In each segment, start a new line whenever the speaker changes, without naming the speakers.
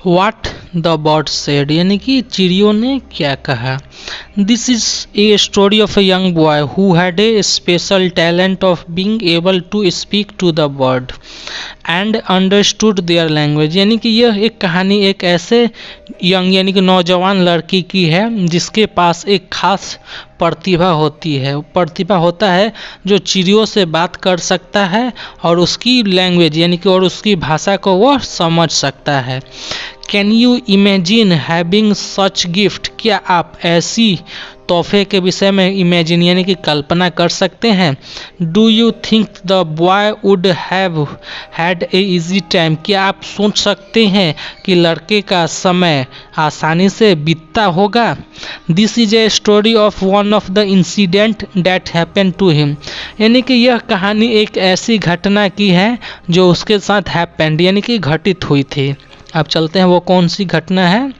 What the bird said, यानी कि चिड़ियों ने क्या कहा। This is a story of a young boy who had a special talent of being able to speak to the bird and understood their language, यानी कि यह एक कहानी एक ऐसे यंग यानी कि नौजवान लड़की की है जिसके पास एक खास प्रतिभा होता है जो चिड़ियों से बात कर सकता है और उसकी लैंग्वेज यानी कि और उसकी भाषा को वह समझ सकता है। Can you imagine having such gift, क्या आप ऐसी तोहफे के विषय में इमेजिन यानी कि कल्पना कर सकते हैं। Do you think the boy would have had a easy time, क्या आप सोच सकते हैं कि लड़के का समय आसानी से बीतता होगा। This is a story of one of the incident that happen to him, यानी कि यह कहानी एक ऐसी घटना की है जो उसके साथ हैपेंड यानी कि घटित हुई थी। अब चलते हैं वो कौन सी घटना है।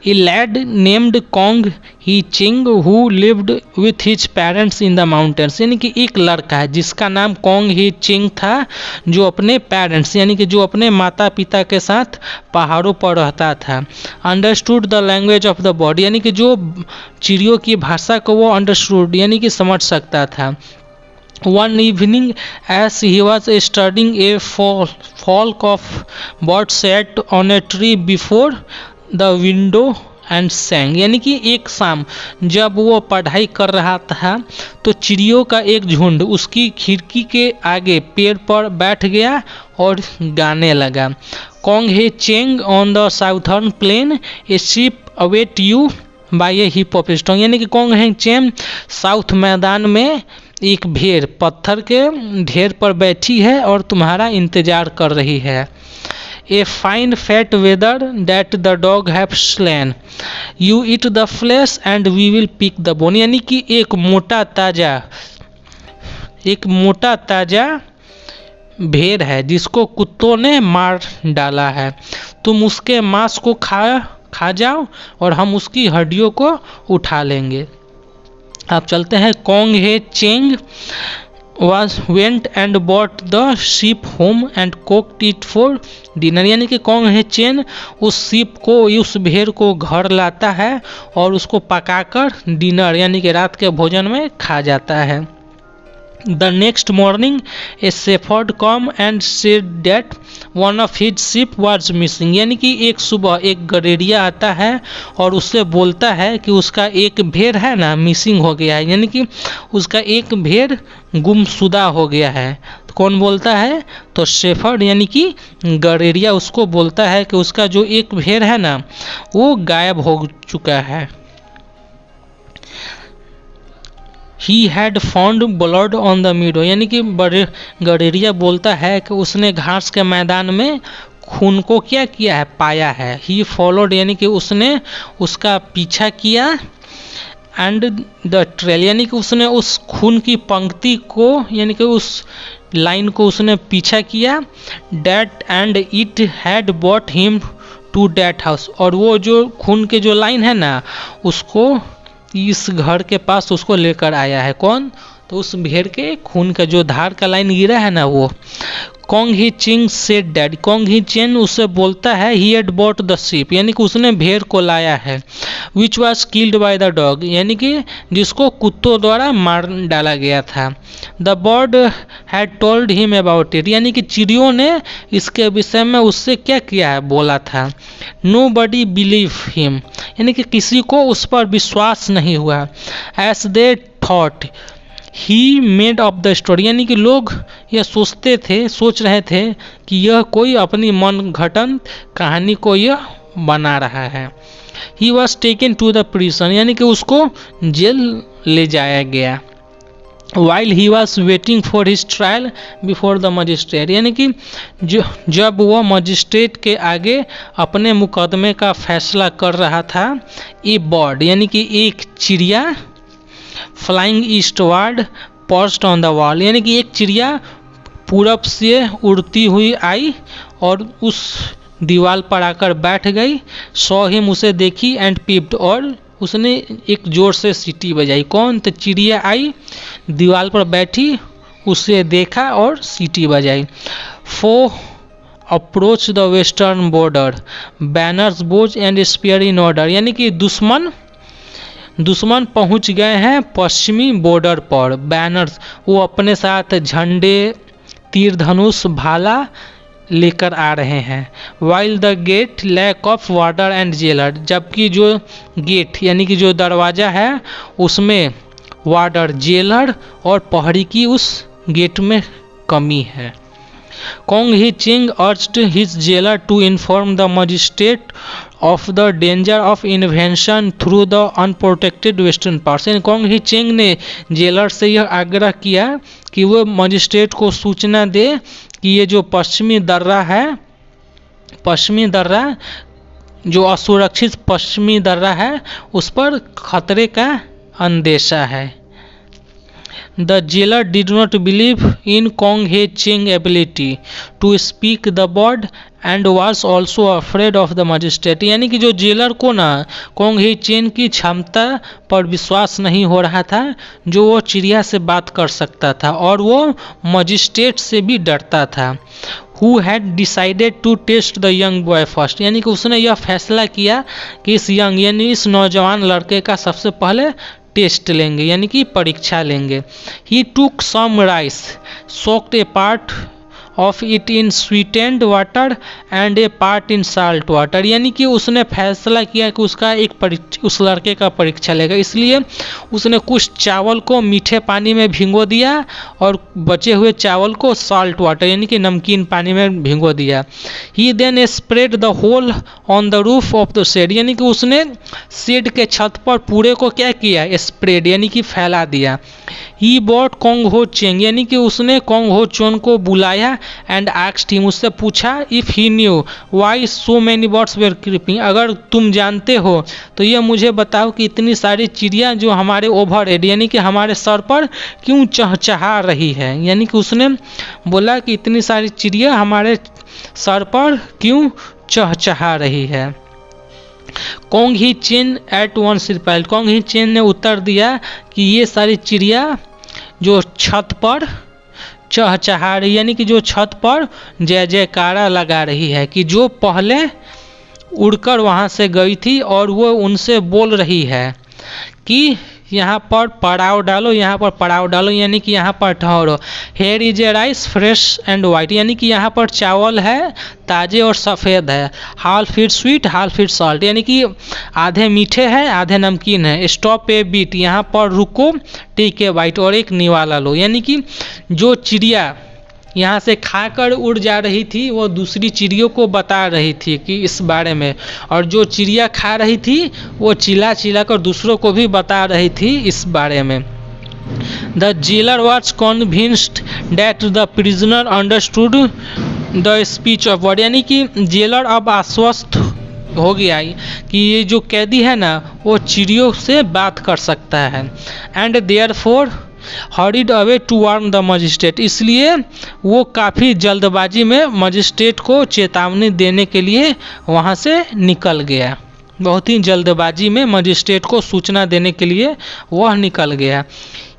A lad named Kong Hi Ching who lived with his parents in the mountains, यानी कि एक लड़का है जिसका नाम कॉन्ग ही चिंग था जो अपने पेरेंट्स यानी कि जो अपने माता पिता के साथ पहाड़ों पर रहता था। Understood the language of the bird, यानी कि जो चिड़ियों की भाषा को वो अंडरस्टूड यानी कि समझ सकता था। One evening, as he was studying, a flock of birds sat on a tree before the window and sang, यानी कि एक शाम जब वो पढ़ाई कर रहा था तो चिड़ियों का एक झुंड उसकी खिड़की के आगे पेड़ पर बैठ गया और गाने लगा। Kong He Cheng on the southern plain a sheep await you by a heap of stone, यानी कि कॉन्ग हे चेंग साउथ मैदान में एक भेड़ पत्थर के ढेर पर बैठी है और तुम्हारा इंतजार कर रही है। A fine fat wether that the dog have slain you eat the flesh and we will pick the bone, यानी कि एक मोटा ताजा भेड़ है जिसको कुत्तों ने मार डाला है, तुम उसके मांस को खा जाओ और हम उसकी हड्डियों को उठा लेंगे। आप चलते हैं। Kong He Cheng went and bought the sheep home and cooked it for dinner, यानी कि कॉन्ग हे चेन उस भेड़ को घर लाता है और उसको पकाकर डिनर यानी कि रात के भोजन में खा जाता है। The next morning A shepherd come and said that one of his ship was missing, यानी कि एक सुबह एक गडेरिया आता है और उससे बोलता है कि उसका एक भेड़ है ना मिसिंग हो गया है, यानी कि उसका एक भेड़ गुमशुदा हो गया है। तो कौन बोलता है, तो शेफर्ड यानी कि गडेरिया उसको बोलता है कि उसका जो एक भेड़ है ना वो गायब हो चुका है। He had found blood on the मीडो, यानी कि गडेरिया बोलता है कि उसने घास के मैदान में खून को क्या किया है, पाया है। ही फॉलोड यानी कि उसने उसका पीछा किया एंड द ट्रेल, यानी कि उसने उस खून की पंक्ति को यानी कि उस लाइन को उसने पीछा किया। That and it had bought him to that house, और वो जो खून के जो लाइन है ना उसको इस घर के पास उसको लेकर आया है। कौन, तो उस भेड़ के खून का जो धार का लाइन गिरा है ना वो। कॉन्ग ही चिंग सेड डैड, कॉन्ग ही चेन उससे बोलता है he had bought the ship, यानी कि उसने भेड़ को लाया है। Which was killed by the dog, यानी कि जिसको कुत्तों द्वारा मार डाला गया था। The bird had told him about it, यानी कि चिड़ियों ने इसके विषय में उससे क्या किया है, बोला था। नो बडी बिलीव हिम, यानी कि किसी को उस पर विश्वास नहीं हुआ। As they thought he made of the story, यानी कि लोग यह सोच रहे थे कि यह कोई अपनी मन घटन कहानी को यह बना रहा है। He was taken to the prison, यानी कि उसको जेल ले जाया गया। While he was waiting for his trial before the magistrate, यानी कि जब वह मजिस्ट्रेट के आगे अपने मुकदमे का फैसला कर रहा था। ए बर्ड, यानी कि एक चिड़िया flying eastward perched on the wall, यानी कि एक चिड़िया पूरब से उड़ती हुई आई और उस दीवार पर आकर बैठ गई। सॉ हिम, उसे देखी एंड पीप्ड, और उसने एक जोर से सीटी बजाई। कौन, तो चिड़िया आई दीवार पर बैठी, उसे देखा और सीटी बजाई। Approach the western border, banners Bhoj and spear in order, यानी कि दुश्मन पहुंच गए हैं पश्चिमी बॉर्डर पर। बैनर्स, वो अपने साथ झंडे, तीर धनुष, भाला लेकर आ रहे हैं। While the gate lack of warder and jailer, जबकि जो गेट यानी कि जो दरवाज़ा है उसमें वार्डर, जेलर और पहरी की उस गेट में कमी है। Kong He Ching urged his jailer to inform the magistrate of the danger of invasion through the unprotected western parts। Kong He Ching ने जेलर से यह आग्रह किया कि वो मजिस्ट्रेट को सूचना दे कि ये जो पश्चिमी दर्रा जो असुरक्षित पश्चिमी दर्रा है उस पर खतरे का अंदेशा है। The jailer did not believe in Kong He Ching's ability to speak the word and was also afraid of the magistrate। यानी कि जो जेलर को ना कोंग ही चेन की क्षमता पर विश्वास नहीं हो रहा था, जो वो चिड़िया से बात कर सकता था, और वो मजिस्ट्रेट से भी डरता था। Who had decided to test the young boy first, यानी कि उसने यह फैसला किया कि इस नौजवान लड़के का सबसे पहले टेस्ट लेंगे यानी कि परीक्षा लेंगे। He took some rice, soaked a part of it in sweetened water and a part in salt water, यानी कि उसने फैसला किया कि उस लड़के का परीक्षा लेगा, इसलिए उसने कुछ चावल को मीठे पानी में भिगो दिया और बचे हुए चावल को साल्ट वाटर यानी कि नमकीन पानी में भिगो दिया। He then spread the whole on the roof of the shed, यानी कि उसने शेड के छत पर पूरे को क्या किया, स्प्रेड यानी कि फैला दिया। He brought Kong Ho Ching, यानी कि उसने कोंग हो चोन को बुलाया एंड asked him, उससे पूछा if he knew why so many birds were creeping, अगर तुम जानते हो तो ये मुझे बताओ कि इतनी सारी चिड़िया जो हमारे ओवरहेड यानी कि हमारे सर पर क्यों चहचहा रही है। यानी कि उसने बोला कि इतनी सारी चिड़िया हमारे सर पर क्यों चहचहा रही है। Kong Hi Chen at once replied, Kong Hi Chen ने उत्तर दिया कि ये सारी चिड़िया जो छत पर चहचहा रही यानी कि जो छत पर जय जयकारा लगा रही है, कि जो पहले उड़कर वहाँ से गई थी और वो उनसे बोल रही है कि यहाँ पर पड़ाव डालो, यहाँ पर पड़ाव डालो, यानी कि यहाँ पर ठहरो। Here is a rice fresh and white, यानी कि यहाँ पर चावल है ताज़े और सफ़ेद है। Half it sweet half it salt, यानी कि आधे मीठे हैं आधे नमकीन है। स्टॉप ए बीट, यहाँ पर रुको, टेक ए बाइट, और एक निवाला लो। यानी कि जो चिड़िया यहाँ से खाकर उड़ जा रही थी वो दूसरी चिड़ियों को बता रही थी कि इस बारे में, और जो चिड़िया खा रही थी वो चिल्ला कर दूसरों को भी बता रही थी इस बारे में। The jailer was convinced that the prisoner understood the speech of word, यानी कि जेलर अब आश्वस्त हो गया कि ये जो कैदी है ना वो चिड़ियों से बात कर सकता है। And therefore hurried away to warn the magistrate, इसलिए वो काफ़ी जल्दबाजी में मजिस्ट्रेट को चेतावनी देने के लिए वहाँ से निकल गया। बहुत ही जल्दबाजी में मजिस्ट्रेट को सूचना देने के लिए वह निकल गया।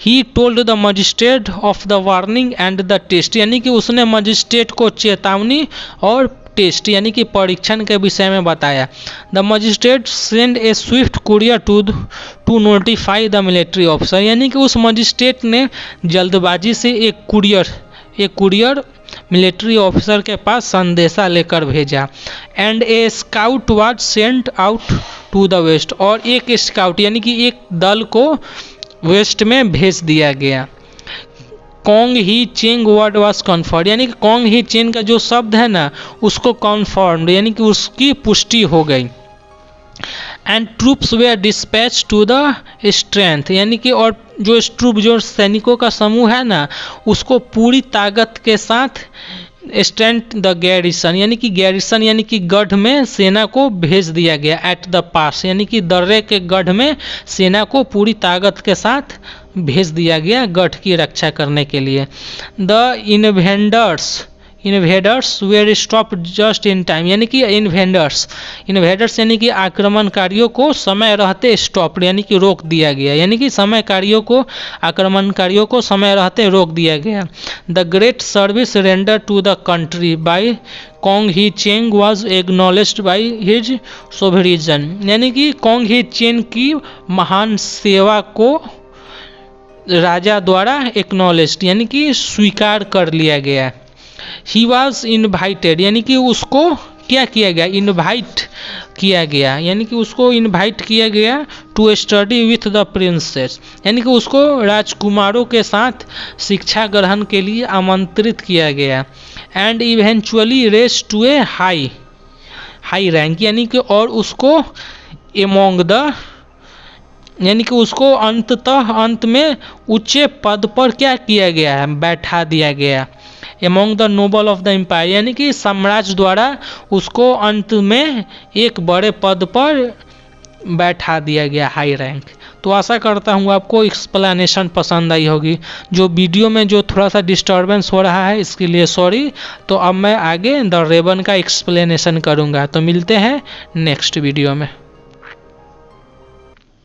He told the magistrate of the warning and the test, यानी कि उसने मजिस्ट्रेट को चेतावनी और टेस्ट यानी कि परीक्षण के विषय में बताया। The magistrate send a swift courier to notify the military officer, यानी कि उस मजिस्ट्रेट ने जल्दबाजी से एक कुरियर मिलिट्री ऑफिसर के पास संदेशा लेकर भेजा। And a scout was sent out to the west, और एक स्काउट यानी कि एक दल को वेस्ट में भेज दिया गया। Kong He Cheng word was confirmed, यानी कि कोंग ही चेंग का जो शब्द है ना उसको कन्फर्म्ड यानी कि उसकी पुष्टि हो गई। And troops were dispatch to the strength, यानी कि और जो ट्रूप जो सैनिकों का समूह है ना उसको पूरी ताकत के साथ स्ट्रेंथ द गैरिसन, यानी कि गैरिसन यानी कि गढ़ में सेना को भेज दिया गया। एट द पास, यानी कि दर्रे के गढ़ में सेना को पूरी ताकत के साथ भेज दिया गया गढ़ की रक्षा करने के लिए। The invaders invaders were stop just in time, यानी कि इन्वेडर्स यानी कि आक्रमणकारियों को समय रहते स्टॉप यानी कि रोक दिया गया, यानी कि आक्रमणकारियों को समय रहते रोक दिया गया। The great service render to the country by Kong Hi Cheng was acknowledged by his sovereign, यानी कि कॉन्ग ही चेंग की महान सेवा को राजा द्वारा एक्नॉलेज्ड यानी कि स्वीकार कर लिया गया। ही वॉज इनवाइटेड, यानी कि उसको क्या किया गया, इनवाइट किया गया, यानी कि उसको इनवाइट किया गया to study with the princess, यानी कि उसको राजकुमारों के साथ शिक्षा ग्रहण के लिए आमंत्रित किया गया। And eventually rose to a high rank, यानी कि और उसको एमोंग द, यानी कि उसको अंत में ऊंचे पद पर क्या किया गया है, बैठा दिया गया। Among the noble of the empire, यानी कि साम्राज्य द्वारा उसको अंत में एक बड़े पद पर बैठा दिया गया, हाई रैंक। तो आशा करता हूँ आपको एक्सप्लेनेशन पसंद आई होगी। जो वीडियो में जो थोड़ा सा डिस्टर्बेंस हो रहा है इसके लिए सॉरी। तो अब मैं आगे द रेवन का एक्सप्लेनेशन करूँगा। तो मिलते हैं नेक्स्ट वीडियो में।